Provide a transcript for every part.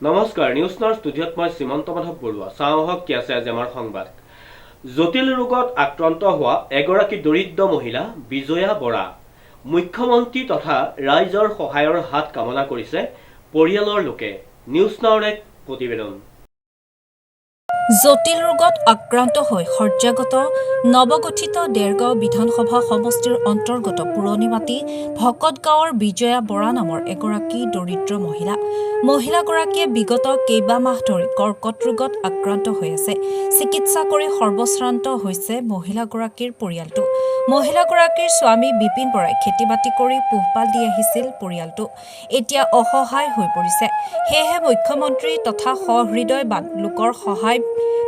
নমস্কাৰ, নিউজ নাৰ ষ্টুডিঅ'ত মই শ্ৰীমন্ত মাধৱ বৰুৱা। চাওঁহক কি আছে আজি আমাৰ সংবাদ। জটিল ৰোগত আক্ৰান্ত হোৱা এগৰাকী দৰিদ্ৰ মহিলা বিজয়া বৰা মুখ্যমন্ত্ৰী তথা ৰাইজৰ সহায়ৰ হাত কামনা কৰিছে পৰিয়ালৰ লোকে। নিউজ নাওৰ এক প্ৰতিবেদন। জটিল ৰোগত আক্ৰান্ত হৈ শয্যাগত নৱগঠিত দেৰগাঁও বিধানসভা সমষ্টিৰ অন্তৰ্গত পুৰণি মাটি ভকতগাঁৱৰ বিজয়া বৰা নামৰ এগৰাকী দৰিদ্ৰ মহিলা। মহিলাগৰাকীয়ে বিগত কেইবামাহ ধৰি কৰ্কট ৰোগত আক্ৰান্ত হৈ আছে। চিকিৎসা কৰি সৰ্বশ্ৰান্ত হৈছে মহিলাগৰাকীৰ পৰিয়ালটো। মহিলাগৰাকীৰ স্বামী বিপিন বৰাই খেতি বাতি কৰি পোহপাল দি আহিছিল পৰিয়ালটো। এতিয়া অসহায় হৈ পৰিছে। সেয়েহে মুখ্যমন্ত্ৰী তথা সহৃদয়বান লোকৰ সহায়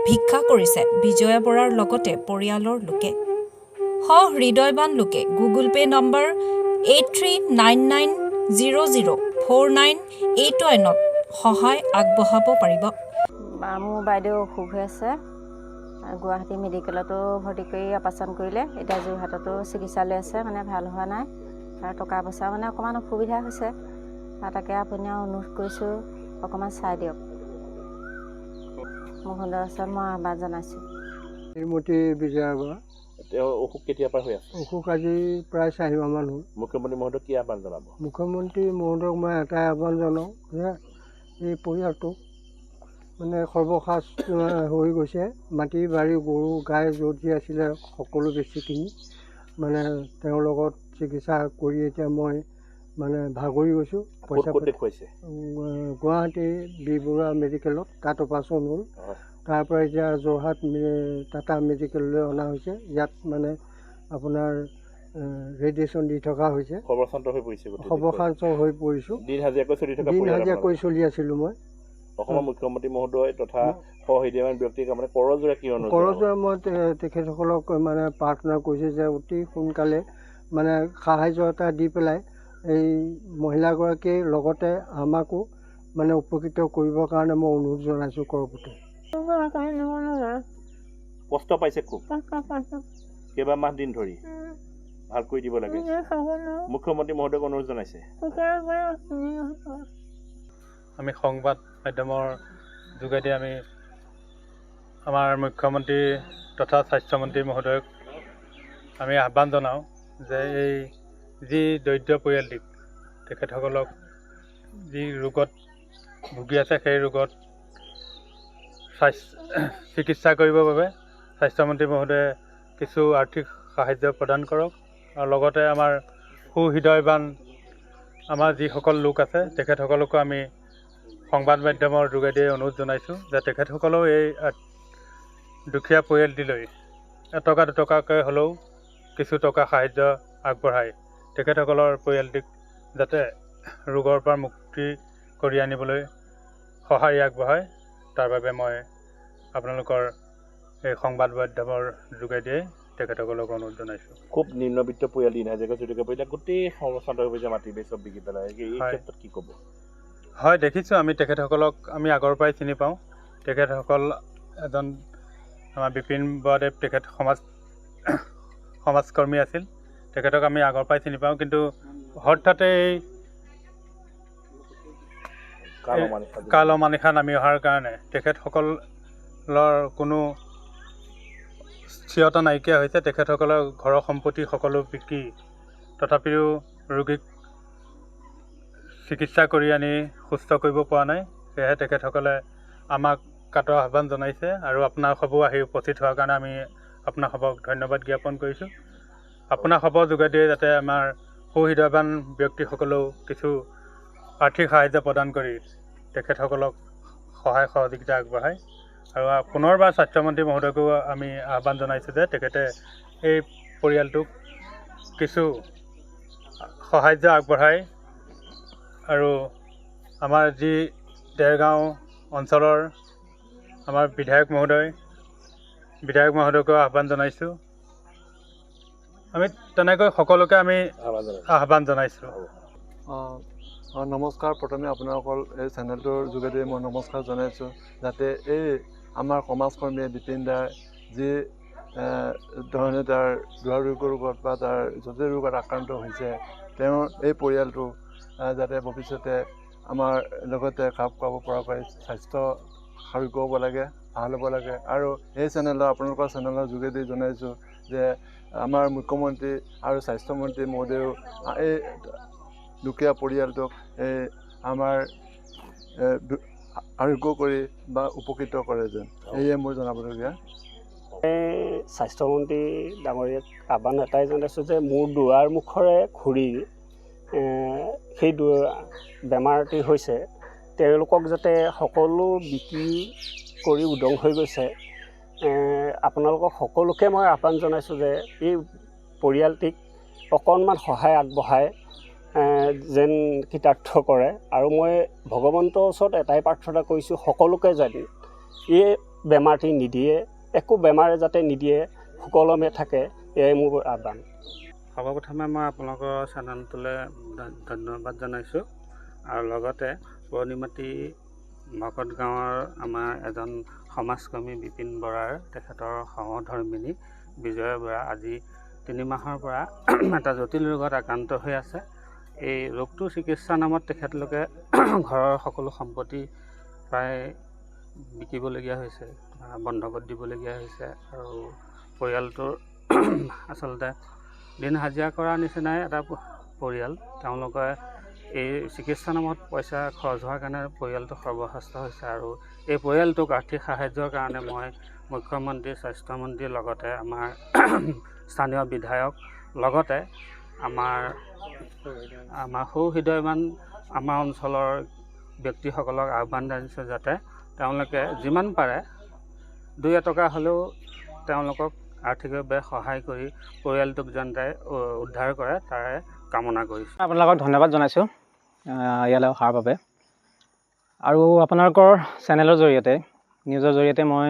ভিক্ষা কৰিছে বিজয়া বৰাৰ লগতে পৰিয়ালৰ লোকে। সহৃদয়বান লোকে গুগল পে' নম্বৰ 8399004989ত সহায় আগবঢ়াব পাৰিব। মোৰ বাইদেউ অসুখ হৈ আছে, গুৱাহাটী মেডিকেলতো ভৰ্তি কৰি অপাৰেশ্যন কৰিলে, এতিয়া যোৰহাটতো চিকিৎসা লৈ আছে, ভাল হোৱা নাই। আৰু টকা পইচা অকণমান অসুবিধা হৈছে, তাকে আপুনি অনুৰোধ কৰিছোঁ অকণমান চাই দিয়ক। মুকুন্দ ওচৰত মই আহ্বান জনাইছোঁ। শ্ৰীমতী বিজয়া বৰা। অসুখ কেতিয়াৰ পৰা হৈ আছে? অসুখ আজি প্ৰায় 4 মাহমান হ'ল। মুখ্যমন্ত্ৰী মহোদয়ক কি আহ্বান জনাব? মুখ্যমন্ত্ৰী মহোদয়ক মই এটাই আহ্বান জনাওঁ যে এই পৰিয়ালটোক সৰ্বসাজ হৈ গৈছে। মাটি বাৰী গৰু গাই য'ত যি আছিলে সকলো বেছি কিনি তেওঁৰ লগত চিকিৎসা কৰি এতিয়া মই ভাগৰি গৈছোঁ। পইচা দেখুৱাইছে গুৱাহাটী বি বৰুৱা মেডিকেলত, তাত অপাৰেশ্যন হ'ল। তাৰপৰা এতিয়া যোৰহাট টাটা মেডিকেললৈ অনা হৈছে। ইয়াত আপোনাৰ ৰেডিয়েশ্যন দি থকা হৈছে। সৰ্বশান্ত হৈ পৰিছে, সৰ্বশান্ত হৈ পৰিছোঁ। দিন হাজিৰা কৰি চলি আছিলোঁ মই। অসমৰ মুখ্যমন্ত্ৰী মহোদয় তথা সহৃদয়বান ব্যক্তিক কৰযোৰা কি অনুৰোধ? কৰযোৰা মই তেখেতসকলক প্ৰাৰ্থনা কৰিছোঁ যে অতি সোনকালে সাহাৰ্য এটা দি পেলাই এই মহিলাগৰাকীৰ লগতে আমাকো উপকৃত কৰিবৰ কাৰণে মই অনুৰোধ জনাইছোঁ ক'ৰ প্ৰতি। কষ্ট পাইছে খুব, কেইবামাহ দিন ধৰি ভাল কৰি দিব লাগে। মুখ্যমন্ত্ৰী মহোদয়ক অনুৰোধ জনাইছে। আমি সংবাদ মাধ্যমৰ যোগেদি আমি আমাৰ মুখ্যমন্ত্ৰী তথা স্বাস্থ্যমন্ত্ৰী মহোদয়ক আমি আহ্বান জনাওঁ যে এই যি দৰিদ্ৰ পৰিয়ালটিক, তেখেতসকলক যি ৰোগত ভুগি আছে সেই ৰোগত চিকিৎসা কৰিবৰ বাবে স্বাস্থ্যমন্ত্ৰী মহোদয়ে কিছু আৰ্থিক সাহাৰ্য প্ৰদান কৰক। আৰু লগতে আমাৰ সুহৃদয়বান আমাৰ যিসকল লোক আছে তেখেতসকলকো আমি সংবাদ মাধ্যমৰ যোগেদি অনুৰোধ জনাইছোঁ যে তেখেতসকলেও এই দুখীয়া পৰিয়ালটিলৈ এটকা দুটকাকৈ হ'লেও কিছু টকা সাহাৰ্য আগবঢ়াই তেখেতসকলৰ পৰিয়ালটিক যাতে ৰোগৰ পৰা মুক্তি কৰি আনিবলৈ সহায় আগবঢ়ায়, তাৰ বাবে মই আপোনালোকৰ এই সংবাদ মাধ্যমৰ যোগেদিয়ে তেখেতসকলক অনুৰোধ জনাইছোঁ। খুব নিম্নবিত্ত পৰিয়াল, দিন হাজিৰা চলি থকা পৰিয়াল, গোটেই সৰ্বশান্ত হৈ পৰিছে, মাটি বাৰী চব বিকি পেলাই। এই ক্ষেত্ৰত কি ক'ব? হয়, দেখিছোঁ আমি তেখেতসকলক আমি আগৰ পৰাই চিনি পাওঁ। তেখেতসকল এজন আমাৰ বিপিন বৰাদেৱ, তেখেত সমাজকৰ্মী আছিল। তেখেতক আমি আগৰ পৰাই চিনি পাওঁ, কিন্তু হঠাতে এই কাল অমানিশা নামি অহাৰ কাৰণে তেখেতসকলৰ কোনো স্থিৰতা নাইকিয়া হৈছে। তেখেতসকলৰ ঘৰৰ সম্পত্তি সকলো বিকি তথাপিও ৰোগীক চিকিৎসা কৰি আনি সুস্থ কৰিব পৰা নাই। সেয়েহে তেখেতসকলে আমাক কাটৰ আহ্বান জনাইছে আৰু আপোনাৰ সবো আহি উপস্থিত হোৱাৰ কাৰণে আমি আপোনাৰ সবক ধন্যবাদ জ্ঞাপন কৰিছোঁ। আপোনাৰ সবৰ যোগেদিয়ে যাতে আমাৰ সুহৃদয়বান ব্যক্তিসকলেও কিছু আৰ্থিক সাহাৰ্য প্ৰদান কৰি তেখেতসকলক সহায় সহযোগিতা আগবঢ়ায়। আৰু পুনৰবাৰ স্বাস্থ্যমন্ত্ৰী মহোদয়কো আমি আহ্বান জনাইছোঁ যে তেখেতে এই পৰিয়ালটোক কিছু সাহাৰ্য আগবঢ়ায় আৰু আমাৰ যি দেৰগাঁও অঞ্চলৰ আমাৰ বিধায়ক মহোদয়কো আহ্বান জনাইছোঁ। আমি তেনেকৈ সকলোকে আমি আহ্বান জনাইছোঁ। নমস্কাৰ। প্ৰথমে আপোনালোকৰ এই চেনেলটোৰ যোগেদি মই নমস্কাৰ জনাইছোঁ, যাতে এই আমাৰ সমাজকৰ্মীয়ে বিপিন দাই যি ধৰণে তাৰ দুৰাৰোগ্য ৰোগত বা তাৰ জটিল ৰোগত আক্ৰান্ত হৈছে, তেওঁৰ এই পৰিয়ালটো যাতে ভৱিষ্যতে আমাৰ লগতে খাপ খুৱাব পৰাকৈ স্বাস্থ্য আৰোগ্য হ'ব লাগে, ভাল হ'ব লাগে। আৰু এই চেনেলৰ আপোনালোকৰ চেনেলৰ যোগেদি জনাইছোঁ যে আমাৰ মুখ্যমন্ত্ৰী আৰু স্বাস্থ্যমন্ত্ৰী মহোদয়েও এই দুখীয়া পৰিয়ালটোক এই আমাৰ আৰোগ্য কৰি বা উপকৃত কৰে যেন, এয়ে মোৰ জনাবলগীয়া। স্বাস্থ্যমন্ত্ৰী ডাঙৰীয়াক আহ্বান এটাই জনাইছোঁ যে মোৰ দুৱাৰ মুখৰে খুৰী সেই বেমাৰটি হৈছে, তেওঁলোকক যাতে সকলো বিক্ৰী কৰি উদং হৈ গৈছে। আপোনালোকক সকলোকে মই আহ্বান জনাইছোঁ যে এই পৰিয়ালটিক অকণমান সহায় আগবঢ়াই যেন কৃতাৰ্থ কৰে। আৰু মই ভগৱন্তৰ ওচৰত এটাই প্ৰাৰ্থনা কৰিছোঁ, সকলোকে যেন এই বেমাৰটি নিদিয়ে, একো বেমাৰে যাতে নিদিয়ে, সুকলমে থাকে, এয়াই মোৰ আহ্বান। সৰ্বপ্ৰথমে মই আপোনালোকৰ চেনেলটোলৈ ধন্যবাদ জনাইছোঁ। আৰু লগতে পুৰণিমাটি ভকত গাঁৱৰ আমাৰ এজন সমাজকৰ্মী বিপিন বৰাৰ তেখেতৰ সহধৰ্মিনী বিজয়া বৰা আজি 3 মাহৰ পৰা এটা জটিল ৰোগত আক্ৰান্ত হৈ আছে। এই ৰোগটোৰ চিকিৎসা নামত তেখেতলোকে ঘৰৰ সকলো সম্পত্তি প্ৰায় বিকিবলগীয়া হৈছে, বন্ধকত দিবলগীয়া হৈছে। আৰু পৰিয়ালটোৰ আচলতে দিন হাজিৰা কৰাৰ নিচিনাই এটা পৰিয়াল। তেওঁলোকে এই চিকিৎসা নামত পইচা খৰচ হোৱাৰ কাৰণে পৰিয়ালটো সৰ্বশাস্ত হৈছে। আৰু এই পৰিয়ালটোক আৰ্থিক সাহায্যৰ কাৰণে মই মুখ্যমন্ত্ৰী, স্বাস্থ্যমন্ত্ৰীৰ লগতে আমাৰ স্থানীয় বিধায়ক, লগতে আমাৰ সৌহৃদয়বান আমাৰ অঞ্চলৰ ব্যক্তিসকলক আহ্বান জনাইছোঁ যাতে তেওঁলোকে যিমান পাৰে 2 এটকা হ'লেও তেওঁলোকক আৰ্থিকভাৱে সহায় কৰি পৰিয়ালটোক যেনে উদ্ধাৰ কৰে তাৰে কামনা কৰিছোঁ। আপোনালোকক ধন্যবাদ জনাইছোঁ ইয়ালৈ অহাৰ বাবে। আৰু আপোনালোকৰ চেনেলৰ জৰিয়তে, নিউজৰ জৰিয়তে মই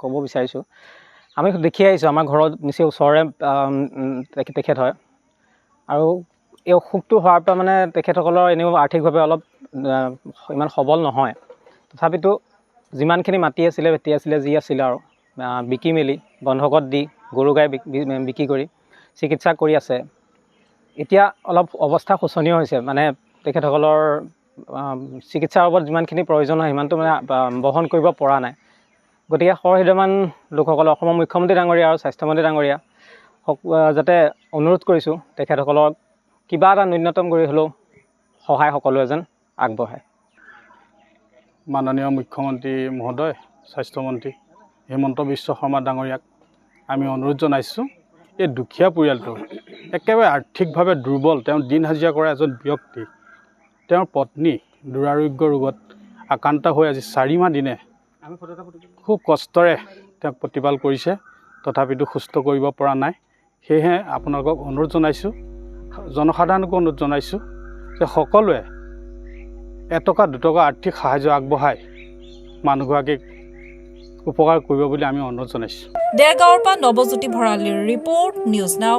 ক'ব বিচাৰিছোঁ, আমি দেখি আহিছোঁ আমাৰ ঘৰৰ নিচেই ওচৰৰে তেখেত হয়। আৰু এই অসুখটো হোৱাৰ পৰা মানে তেখেতসকলৰ এনেও আৰ্থিকভাৱে অলপ ইমান সবল নহয়। তথাপিতো যিমানখিনি মাটি আছিলে, ভেটি আছিলে, যি আছিলে আৰু বিকি মেলি বন্ধকত দি গৰু গাই বিক্ৰী কৰি চিকিৎসা কৰি আছে। এতিয়া অলপ অৱস্থা শোচনীয় হৈছে, মানে তেখেতসকলৰ চিকিৎসাৰ বাবদ যিমানখিনি প্ৰয়োজন হয় সিমানটো মানে বহন কৰিব পৰা নাই। গতিকে সহৃদয়বান লোকসকল, অসমৰ মুখ্যমন্ত্ৰী ডাঙৰীয়া আৰু স্বাস্থ্যমন্ত্ৰী ডাঙৰীয়া যাতে অনুৰোধ কৰিছোঁ তেখেতসকলক কিবা এটা ন্যূনতম কৰি হ'লেও সহায় সকলোৱে যেন আগবঢ়ায়। মাননীয় মুখ্যমন্ত্ৰী মহোদয়, স্বাস্থ্যমন্ত্ৰী হিমন্ত বিশ্ব শৰ্মা ডাঙৰীয়াক আমি অনুৰোধ জনাইছোঁ, এই দুখীয়া পৰিয়ালটো একেবাৰে আৰ্থিকভাৱে দুৰ্বল, তেওঁ দিন হাজিৰা কৰা এজন ব্যক্তি, তেওঁৰ পত্নী দুৰাৰোগ্য ৰোগত আক্ৰান্ত হৈ আজি 4 মাহ দিনে খুব কষ্টৰে তেওঁক প্ৰতিপাল কৰিছে, তথাপিতো সুস্থ কৰিব পৰা নাই। সেয়েহে আপোনালোকক অনুৰোধ জনাইছোঁ, জনসাধাৰণকো অনুৰোধ জনাইছোঁ যে সকলোৱে 1 টকা 2 টকা আৰ্থিক সাহায্য আগবঢ়াই মানুহগৰাকীক উপকাৰ কৰিব বুলি আমি অনুৰোধ জনাইছোঁ। দেৰগাঁৱৰ পৰা নৱজ্যোতি ভৰালীৰ ৰিপৰ্ট, নিউজ নাও।